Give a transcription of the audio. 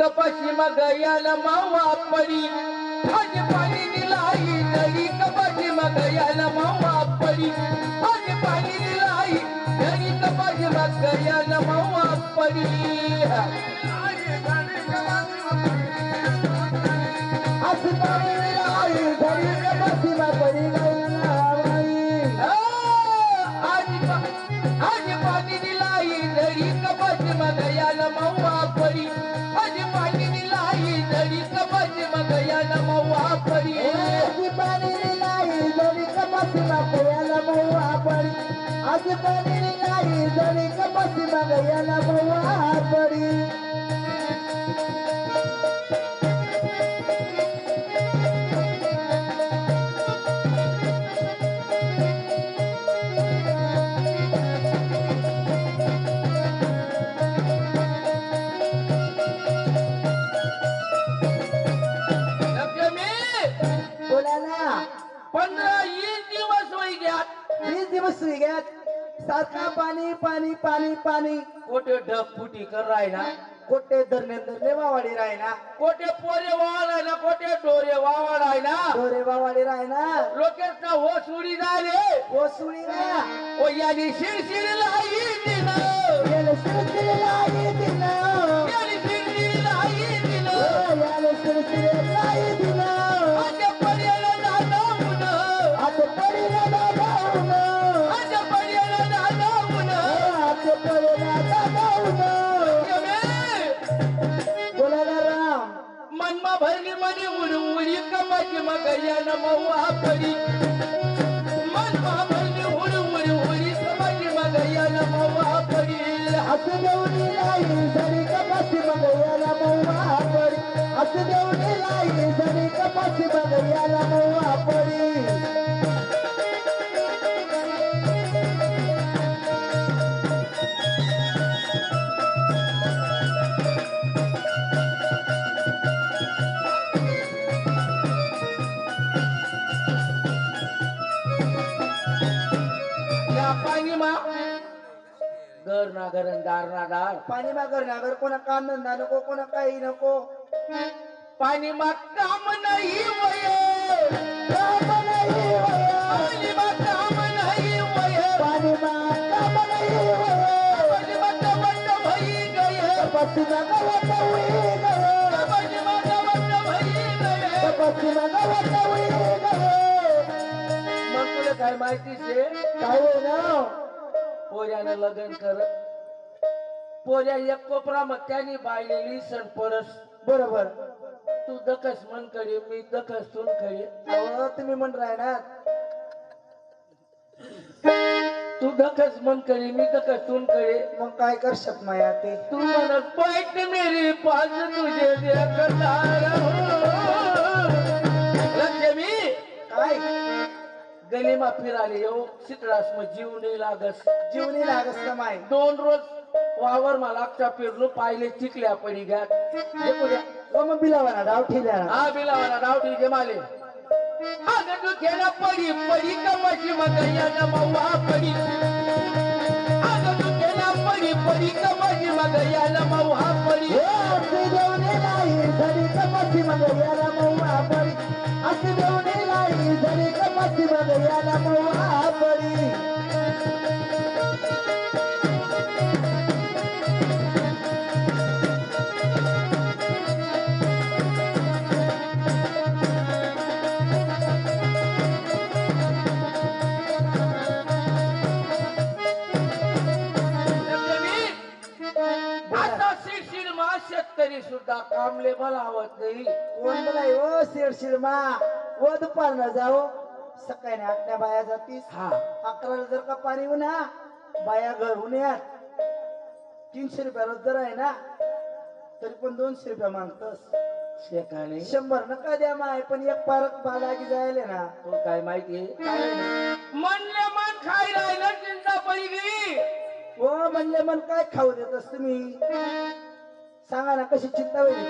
कपाशी मग याला मावा पडी आज पाणी दिलाई नडी कपाशी मग याला मावा पडी आज पाणी दिलाई नडी कपाशी मग याला मावा पडी आज पाणी दिलाई नडी कपाशी मग पडी आज पाणी दिलाई नडी कपाशी मग याला मावा पडी आज पाणी दिलाई नडी कपाशी मग याला मावा पडी आज पाणी दिलाई नडी कपाशी मग याला मावा पडी आज पाणी दिलाई नडी कपाशी मग याला मावा पडी सारखा पाणी पाणी पाणी पाणी कोटे ढग फुटी कर राहिना कोटे धरणे वावाडी राहिना कोटे पोरे वावाडायना कोटे डोरे वावाडायना डोरे वावाडी राहिना लोकेशना हो सुडी झाले ओ सुळी ना ओ यानी शिरशिर लाई दिन याले सिरसिरे लाई दिन यानी शिरशिर लाई दिन याले सिरसिरे लाई दिन आज पर्याला दादाऊन आज पडीला दादाऊन आज पर्याला दादाऊन आज पडीला दादाऊन बोलायला राम मनमा भरली मनी उडी कमाची मग यानं मवा पडी मनमा भरली उडी कमाची मग यानं मवा पडी असं देऊनी लाई जरी कपाशी मग याला मवा पडी असं देऊनी लाई जरी कपाशी मग याला मवा पडी पाणी मा घर ना घर दार ना दार पाणी मागर नागर कोणा काम धंदा नको कोणा काही नको पाणी मा काम नाही वय काम नाही वय पाणी मा काम नाही वय पाणी मा काम नाही वय पाणी मा कवट भई गय कपाशी मा गवत उई गय पाणी मा कवट भई गय कपाशी मा गवत उई गय मग तुला काय माहिती शे काय होय ना पोऱ्यानं लग्न कर पोऱ्या एक कोपरा मग त्याने बायलेली सण परस बरोबर तू दकस मन करे मी दकस तून करे अहो तुम्ही म्हण राहणार तू दकस मन करे मी दकस तून करे मग काय कर शक माया ते तू म्हणत पैठ मेरी पास तुझे देखणार लक्ष्मी काय गलीमा फिराले येऊ चित्रास मग जीव नाही लागस जीवनी लागस का माय 2 रोज वावर मला लागता फिरलो पाहिले चिकल्या पडी घ्या देखो द्या ओ मग बिलावाना डाव ठेल्या हा बिलावाला रावटी जमाले अगं तू खेळा पडी पडी कमाशी मग याला मवा पडी अगं तू खेळा पडी पडी कमाशी मग याला मवा पडी असे देऊने लाई झरी कपाशी मग याला मवा पडी असे देऊने लाई झरी कपाशी मग याला मवा पडी आता शिरशिरमा शेतकरी सुद्धा कामले बोलावत नाही कोण बोलाय ओ शिरशिरमा ओ दुपारनं जाओ सकाळी आठल्या बाया जातीस हा 11ला जर का पाणी उन्हा बाया घरून यात 300 रुपया रोज जर आहे ना तरी पण 200 रुपया मागतस शेकाने 100 नका द्या माय पण एक पारक बालागी जायले ना तो काय माहितीये काय म्हणले मन खाय राहिलं चिंता पडी गेली हो म्हणले मन काय खाऊ देतस तुम्ही सांगा ना कशी चिंता होईल